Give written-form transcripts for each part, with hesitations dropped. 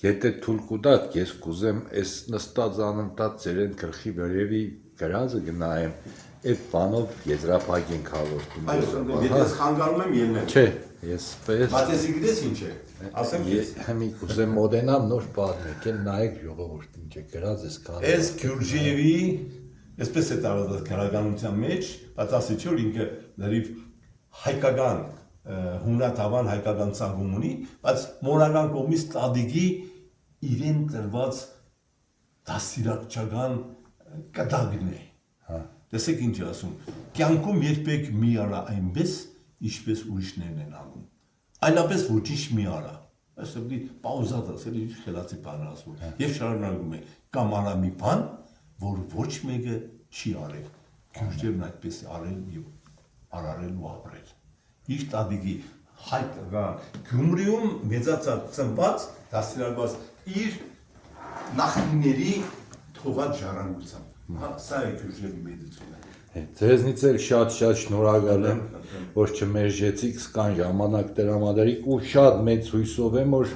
Եթե թույլ կուտակ, ես կուզեմ այս նստած անընդհատ ծերեն գլխի վերևի գրազը գնայեմ, այդ բանով եզրափակ ենք հաղորդում։ Եթե ես խանգարում եմ ելնեմ։ Չէ, ես պես։ Բայց ես գիտես ինչ է։ Ասեմ քեզ։ Հիմի կուզեմ մոդենամ նոր պատմեք, են նայեք ժողովուրդ ինչ է գրած ես կան։ Այս Գյուրջիևի, այսպես է տարածած քրագանության մեջ, բայց ասի չէ որ ինքը լրիվ հայկական հունատավան հայկական ցանկում ունի, բայց մորական կողմից տադիգի իրեն տրված դաստիարակչական կտակն է։ Տեսեք ինչ ասում, կյանքում երբեք մի արա այնպես, ինչպես ուրիշներն են անում։ Այլապես ոչինչ մի արա։ Այսօր դի պաուզա դասել ինչ խելացի բան ասում։ Եվ շարունակում է կամ արա մի բան, որ ոչ մեկը չի արել։ Գյուրջիևն այդպես արել եւ արարել ու ապրել։ Իր տադիգի հայկական Գյումրիում մեծացած ծնված դաստիարակված իր նախնիների թողած ժառանգությամբ։ Սա է Գյուրջիևի մեծությունը։ Ձեզնից էլ շատ շնորհակալ եմ, որ չմերժեցիք սկան ժամանակ տրամադրիք ու շատ մեծ հույսով եմ, որ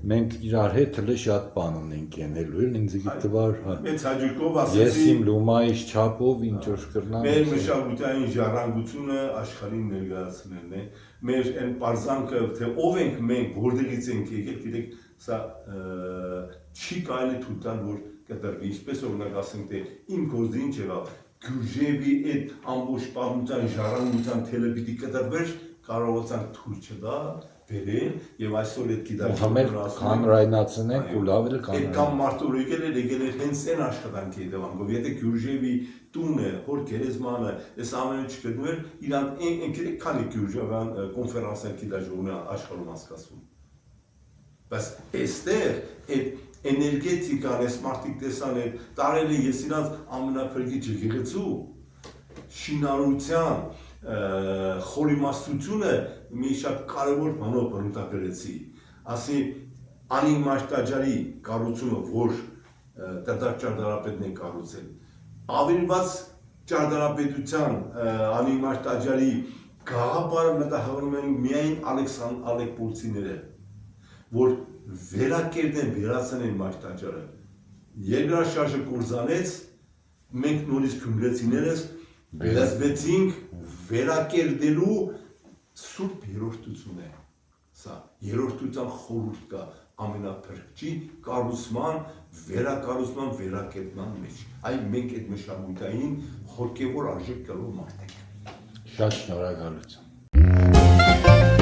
մենք իրար հետ հələ շատ բան ունենք ենելու էլ ինձ գիտվար, Մեծ հաջողով ասեցի։ ես իմ լումայից չափով ինչ որ կրնամ։ Մեր մշակութային ժառանգությունը աշխարհին ներկայացնելն է։ Մեր այն պարզանքը, թե ով ենք մենք, որտեղից ենք եկել, գիտեք, սա չի կարելի թույլ տալ, որ կտրվի։ Ինչպես օրինակ ասենք, թե իմ գործը ինչ եղավ, Գյուրջիևի այդ ամբողջ պատմության ժառանգության թելը պիտի կտրվեր, կարողացանք թույլ չտալ, բերել եւ այսօր այդ գիտակցությունը կանրայնացնենք ու լավ էլ կանրայնացնենք։ Կամ մարդու եկել է հենց այն աշխատանքի հետևանքով։ Եթե Գյուրջիևի տունը, հոր գերեզմանը, այս ամենը չգտնվեր, իրան ինքն քանի գյուրջիական կոնֆերանսներ գիտաժողովն աշխարհում հասկացում։ Բայց այստեղ այդ էներգետիկան, այս մարդիկ տեսան այդ տարել է ես իրանց ամենափրկիչը գեղեցու շինարարության խորիմաստությունը մի շատ կարևոր բանով բնութագրեցի, ասի անիմաստ տաճարի կառուցումը, որ Տեր ճարտարապետն են կառուցել, ավիրված ճարտարապետության անիմաստ տաճարի գաղափարը մտահղում են միայն Ալեքսանդրոպոլցիները, որ վերակերտեն վերացնեն մաշտ տաճարը, երկրաշարժը կործանեց, մենք նորից գյումրեցիներս լեզվեցինք վերակերտելու սուրբ երրորդություն է, սա երրորդության խորհուրդ կա ամենափրկչի կառուցման, վերակառուցման, վերակերտման մեջ, այ մենք այդ մշակութային հոգևոր արժեք կրող մարդ ենք։ Շատ շնորհակալություն։